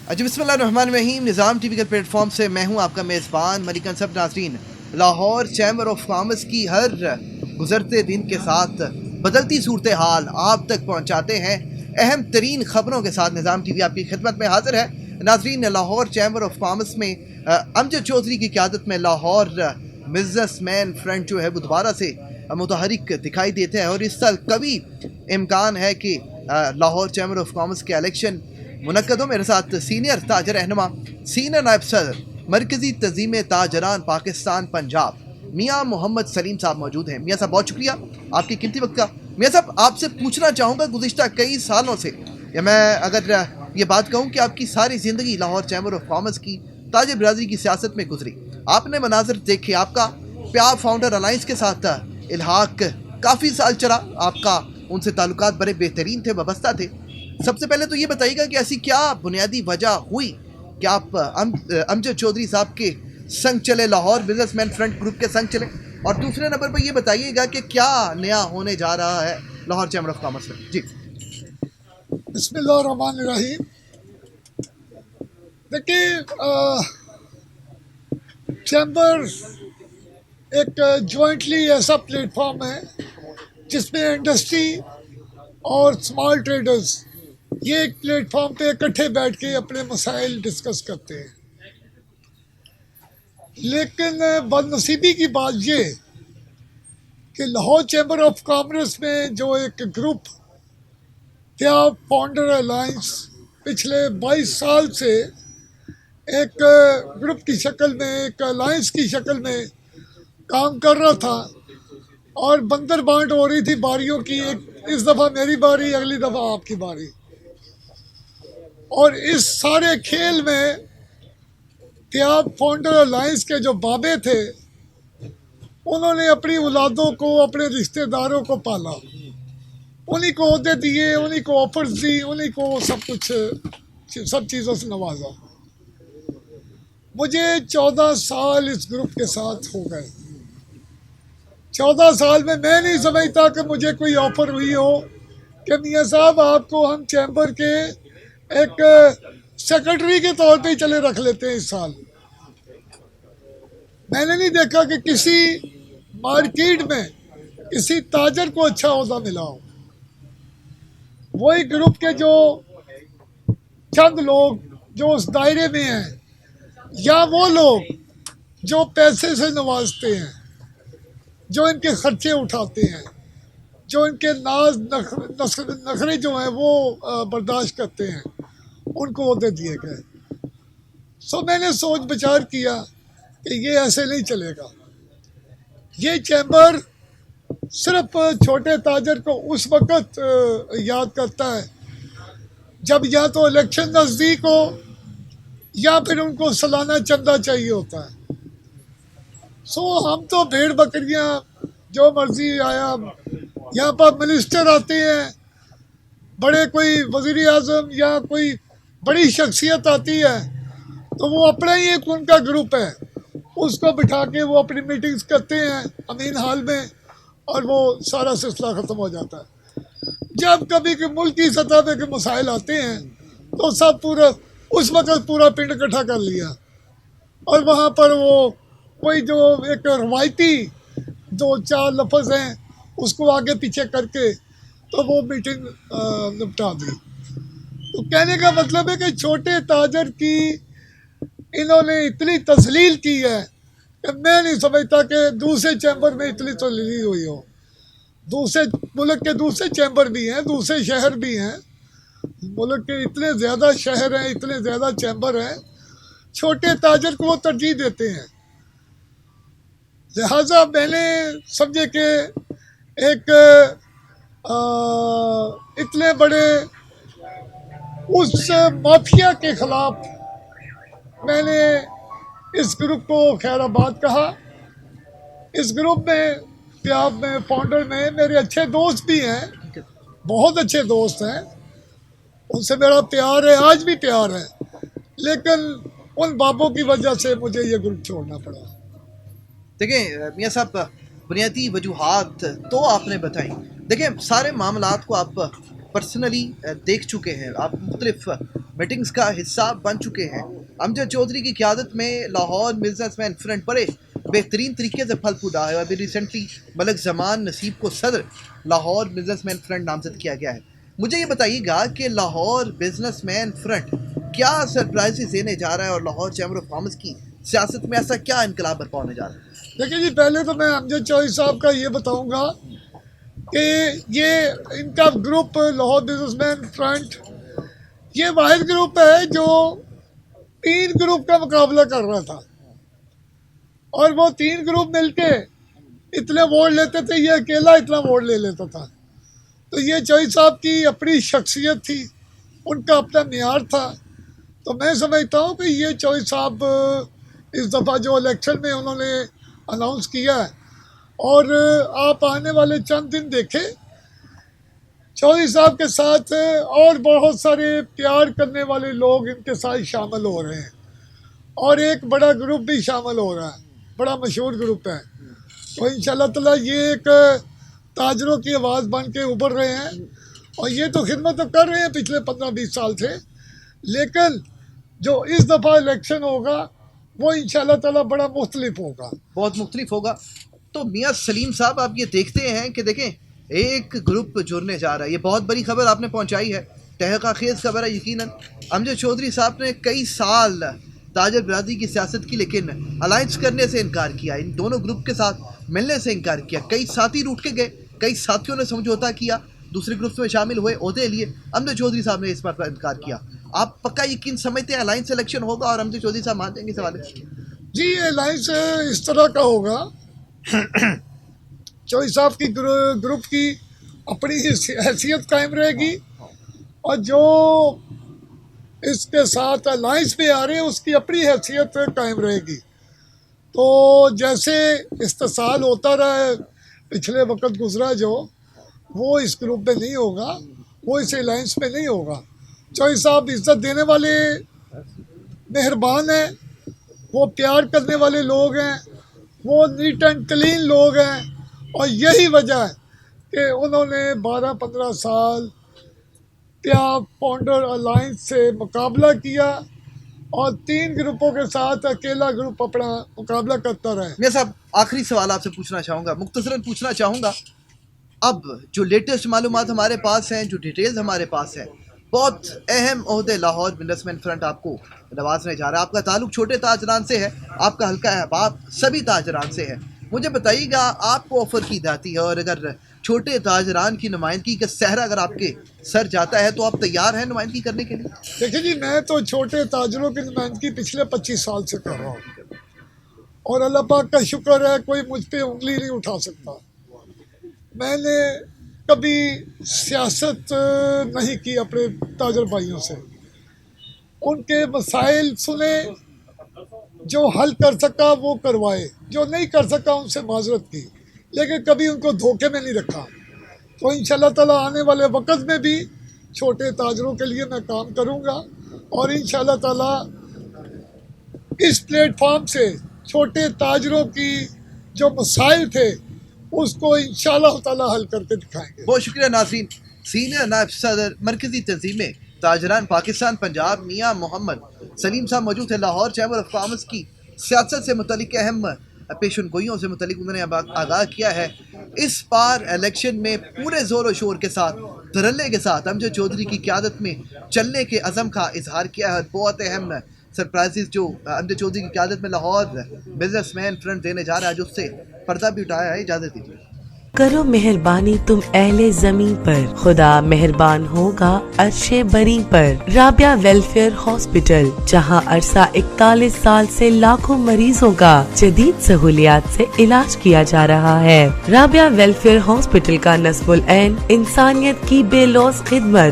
जी बिस्मिल्लाहिर्रहमानिर्रहीम। निज़ाम टीवी के प्लेटफॉर्म से मैं हूं आपका मेज़बान मलिकन सब नाज़रीन। लाहौर चैम्बर ऑफ कॉमर्स की हर गुजरते दिन के साथ बदलती सूरत हाल आप तक पहुंचाते हैं। अहम तरीन खबरों के साथ निज़ाम टीवी आपकी खिदमत में हाजिर है। नाज़रीन, लाहौर चैम्बर ऑफ कॉमर्स में अमजद चौधरी की क़यादत में लाहौर बिजनेसमैन फ्रंट जो है वो दोबारा से मुतहरिक दिखाई देते हैं और इस साल कभी इम्कान है कि लाहौर चैम्बर ऑफ कॉमर्स के इलेक्शन मुनक्कद हो। मेरे साथ सीनियर ताजर रहनुमा, सीनियर नायब सदर मरकजी तंजीम ताजरान पाकिस्तान पंजाब मियाँ मोहम्मद सलीम साहब मौजूद हैं। मियाँ साहब, बहुत शुक्रिया आपके कीमती वक्त का। मियाँ साहब, आपसे पूछना चाहूँगा, गुज़िश्ता कई सालों से, या मैं अगर ये बात कहूँ कि आपकी सारी ज़िंदगी लाहौर चैम्बर ऑफ कॉमर्स की ताजिर बरादरी की सियासत में गुजरी, आपने मनाजर देखे, आपका प्यार फाउंडर अलाइंस के साथ इल्हाक काफ़ी साल चला, आपका उनसे ताल्लुकात बड़े बेहतरीन थे, वाबस्ता थे। सबसे पहले तो ये बताइएगा कि ऐसी क्या बुनियादी वजह हुई कि आप अमजद चौधरी साहब के संग चले, लाहौर बिजनेसमैन फ्रंट ग्रुप के संग चले, और दूसरे नंबर पर ये बताइएगा कि क्या नया होने जा रहा है लाहौर चैम्बर ऑफ कॉमर्स में। जी बिस्मिल्लाहिर्रहमानिर्रहीम। देखिए, चैम्बर एक जॉइंटली ऐसा प्लेटफॉर्म है जिसमें इंडस्ट्री और स्मॉल ट्रेडर्स ये एक प्लेटफॉर्म पे इकट्ठे बैठ के अपने मसाइल डिस्कस करते हैं। लेकिन बदनसीबी की बात ये कि लाहौर चैम्बर ऑफ कॉमर्स में जो एक ग्रुप क्या फाउंडर अलायंस पिछले 22 साल से एक ग्रुप की शक्ल में, एक अलायंस की शक्ल में काम कर रहा था और बंदर बांट हो रही थी बारियों की। एक इस दफ़ा मेरी बारी, अगली दफ़ा आपकी बारी, और इस सारे खेल में त्याग फाउंडर अलायंस के जो बाबे थे उन्होंने अपनी औलादों को, अपने रिश्तेदारों को पाला, उन्हीं को ओहदे दिए, उन्हीं को ऑफर्स दी, उन्हीं को सब कुछ, सब चीज़ों से नवाजा। मुझे 14 साल इस ग्रुप के साथ हो गए। 14 साल में मैं नहीं समझता कि मुझे कोई ऑफर हुई हो कि मियाँ साहब आपको हम चैम्बर के एक सेक्रेटरी के तौर पे ही चले रख लेते हैं इस साल। मैंने नहीं देखा कि किसी मार्केट में किसी ताजर को अच्छा ओहदा मिला हो। वही ग्रुप के जो चंद लोग जो उस दायरे में हैं, या वो लोग जो पैसे से नवाजते हैं, जो इनके खर्चे उठाते हैं, जो इनके नाज नखरे जो हैं वो बर्दाश्त करते हैं, उनको ओहदे दिए गए। सो मैंने सोच विचार किया कि ये ऐसे नहीं चलेगा। ये चैम्बर सिर्फ छोटे ताजर को उस वक़्त याद करता है जब या तो इलेक्शन नज़दीक हो या फिर उनको सालाना चंदा चाहिए होता है। सो हम तो भेड़ बकरियां जो मर्जी आया, यहाँ पर मिनिस्टर आते हैं, बड़े कोई वज़ीर आज़म या कोई बड़ी शख्सियत आती है तो वो अपना ही एक उनका ग्रुप है, उसको बिठा के वो अपनी मीटिंग्स करते हैं अमीन हाल में, और वो सारा सिलसिला ख़त्म हो जाता है। जब कभी के मुल्क की सतह पे के मसाइल आते हैं तो सब पूरा उस वक़्त पूरा पिंड इकट्ठा कर लिया, और वहाँ पर वो कोई जो एक रवायती 2-4 लफ्ज़ हैं उसको आगे पीछे करके तो वो मीटिंग निपटा दी। तो कहने का मतलब है कि छोटे ताजर की इन्होंने इतनी तस्लील की है कि मैं नहीं समझता कि दूसरे चैम्बर में इतनी तस्लील हुई हो। दूसरे मुल्क के दूसरे चैम्बर भी हैं, दूसरे शहर भी हैं, मुल्क के इतने ज़्यादा शहर हैं, इतने ज़्यादा चैम्बर हैं, छोटे ताजर को वो तरजीह देते हैं। लिहाजा मैंने समझे कि एक इतने बड़े उस माफिया के ख़िलाफ़ मैंने इस ग्रुप को खैराबाद कहा। इस ग्रुप में प्याब में फाउंडर में मेरे अच्छे दोस्त भी हैं, बहुत अच्छे दोस्त हैं, उनसे मेरा प्यार है, आज भी प्यार है, लेकिन उन बाबों की वजह से मुझे ये ग्रुप छोड़ना पड़ा। देखिए मियाँ साहब, बुनियादी वजूहात तो आपने बताई। देखिए, सारे मामलात को आप पर्सनली देख चुके हैं, आप मुख्तलिफ मीटिंग्स का हिस्सा बन चुके हैं। अमजद चौधरी की क़यादत में लाहौर बिजनेसमैन फ्रंट बड़े बेहतरीन तरीके से फल फूदा है। अभी रिसेंटली मलक जमान नसीब को सदर लाहौर बिजनेसमैन फ्रंट नामजद किया गया है। मुझे ये बताइएगा कि लाहौर बिजनेसमैन फ्रंट क्या सरप्राइजेस देने जा रहा है और लाहौर चैम्बर ऑफ कॉमर्स की सियासत में ऐसा क्या इनकलाब बरपा होने जा रहा है? देखिए जी, पहले तो मैं अमजद चौधरी साहब का ये बताऊंगा कि ये इनका ग्रुप लाहौर बिजनेसमैन फ्रंट ये वाहिद ग्रुप है जो 3 ग्रुप का मुकाबला कर रहा था और वो 3 ग्रुप मिलके इतने वोट लेते थे, ये अकेला इतना वोट ले लेता था। तो ये चौधरी साहब की अपनी शख्सियत थी, उनका अपना मेयार था। तो मैं समझता हूँ कि ये चौधरी साहब इस दफ़ा जो इलेक्शन में उन्होंने अनाउंस किया है और आप आने वाले चंद दिन देखें, चौधरी साहब के साथ और बहुत सारे प्यार करने वाले लोग इनके साथ शामिल हो रहे हैं और एक बड़ा ग्रुप भी शामिल हो रहा है, बड़ा मशहूर ग्रुप है। तो इंशाल्लाह ताला ये एक ताजरों की आवाज़ बन के उभर रहे हैं और ये तो खिदमत तो कर रहे हैं पिछले 15-20 साल से, लेकिन जो इस दफ़ा इलेक्शन होगा वो इंशाल्लाह ताला बड़ा मुख्तलिफ होगा, बहुत मुख्तलिफ होगा। तो मियाँ सलीम साहब, आप ये देखते हैं कि देखें एक ग्रुप जुड़ने जा रहा है, ये बहुत बड़ी खबर आपने पहुंचाई है, तहक़ा खेज़ खबर है यकीनन। अमजद चौधरी साहब ने कई साल ताजर बरादरी की सियासत की, लेकिन अलायंस करने से इनकार किया, इन दोनों ग्रुप के साथ मिलने से इनकार किया। कई साथी रूठ के गए, कई साथियों ने समझौता किया, दूसरे ग्रुप में शामिल हुए, ओहदे लिए। अमजद चौधरी साहब ने इस बात पर इनकार किया। आप पक्का यकीन समझते हैं अलायंस इलेक्शन होगा और अमजद चौधरी साहब मान देंगे सवाल? जी, अलायंस इस तरह का होगा, चौधरी साहब की ग्रुप की अपनी हैसियत कायम रहेगी और जो इसके साथ अलायंस में आ रहे हैं उसकी अपनी हैसियत कायम रहेगी। तो जैसे इस्तेसाल होता रहा है, पिछले वक्त गुजरा जो, वो इस ग्रुप में नहीं होगा, वो इस अलायंस में नहीं होगा। चौधरी साहब इज्जत देने वाले मेहरबान हैं, वो प्यार करने वाले लोग हैं, वो नीट एंड क्लीन लोग हैं और यही वजह है कि उन्होंने 12-15 साल प्यार फाउंडर अलायंस से मुकाबला किया और 3 ग्रुपों के साथ अकेला ग्रुप अपना मुकाबला करता रहा। मैं साहब आखिरी सवाल आपसे पूछना चाहूँगा, मुख्तसरन पूछना चाहूँगा, अब जो लेटेस्ट मालूमात हमारे पास हैं, जो डिटेल्स हमारे पास हैं, बहुत अहम ओहदे लाहौर बिजनेसमैन फ्रंट आपको नवाजने जा रहा है। आपका ताल्लुक छोटे ताजरान से है, आपका हल्का अहबाब सभी ताजरान से है। मुझे बताइएगा, आपको ऑफ़र की जाती है और अगर छोटे ताजरान की नुमाइंदगी का सहरा अगर आपके सर जाता है तो आप तैयार हैं नुमाइंदगी करने के लिए? देखिए जी, मैं तो छोटे ताजरों की नुमाइंदगी पिछले 25 साल से कर रहा हूँ और अल्लाह पाक का शुक्र है कोई मुझ पे उंगली नहीं उठा सकता। मैंने कभी सियासत नहीं की अपने ताजर भाइयों से, उनके मसाइल सुने, जो हल कर सका वो करवाए, जो नहीं कर सका उनसे माजरत की, लेकिन कभी उनको धोखे में नहीं रखा। तो इंशाल्लाह ताला आने वाले वक्त में भी छोटे ताजरों के लिए मैं काम करूंगा और इंशाल्लाह ताला इस प्लेटफॉर्म से छोटे ताजरों की जो मसाइल थे उसको इंशाल्लाह ताला हल करके दिखाएंगे। बहुत शुक्रिया नाज़रीन। सीनियर नायब सदर मरकजी तंजीम ताजरान पाकिस्तान पंजाब मियाँ मोहम्मद सलीम साहब मौजूद है। लाहौर चैम्बर ऑफ कॉमर्स की सियासत से मुतल्लिक अहम पेशन गोइयों से मुतल्लिक उन्होंने आगाह किया है। इस बार इलेक्शन में पूरे ज़ोर व शोर के साथ, धड़ल्ले के साथ अमजद चौधरी की क़यादत में चलने के अज़म का इजहार किया है। बहुत अहम सरप्राइजेस जो अमजद चौधरी की क़यादत में लाहौर बिजनेसमैन फ्रंट देने जा रहा है, जो उससे पर्दा भी उठाया है। इजाज़त दीजिए। करो मेहरबानी तुम अहले ज़मीं पर, खुदा मेहरबान होगा अर्शे बरी पर। राबिया वेलफेयर हॉस्पिटल, जहां अरसा 41 साल से लाखों मरीजों का जदीद सहूलियात से इलाज किया जा रहा है। राबिया वेलफेयर हॉस्पिटल का नस्बुल ऐन इंसानियत की बेलौस खिदमत।